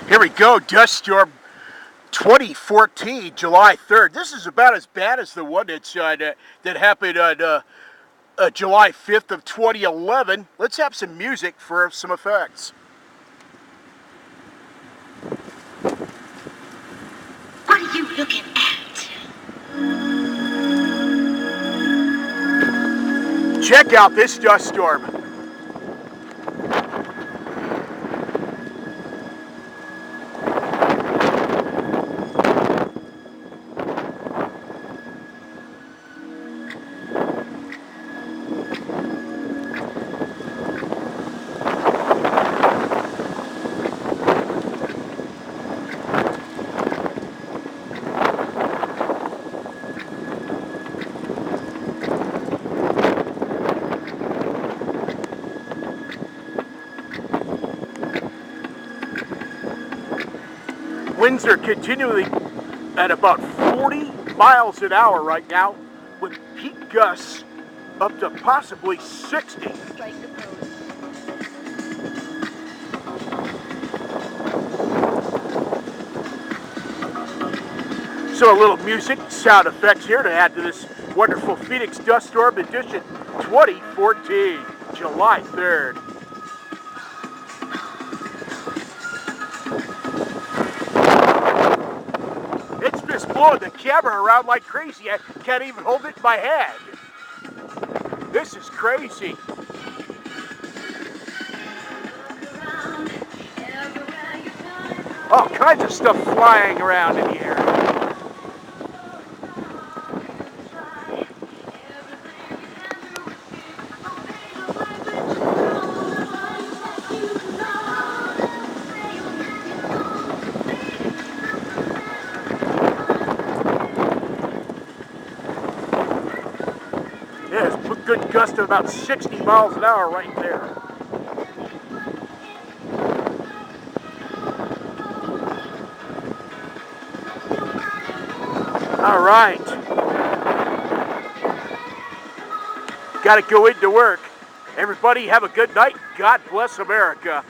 Here we go, dust storm 2014, July 3rd. This is about as bad as the one that happened on July 5th of 2011. Let's have some music for some effects. What are you looking at? Check out this dust storm. Winds are continually at about 40 miles an hour right now, with peak gusts up to possibly 60. So a little music, sound effects here to add to this wonderful Phx Dust Storm Edition 2014, July 3rd. It's just blowing the camera around like crazy. I can't even hold it in my hand. This is crazy. All kinds of stuff flying around in the air. Yeah, it's a good gust of about 60 miles an hour right there. All right. Got to go into work. Everybody have a good night. God bless America.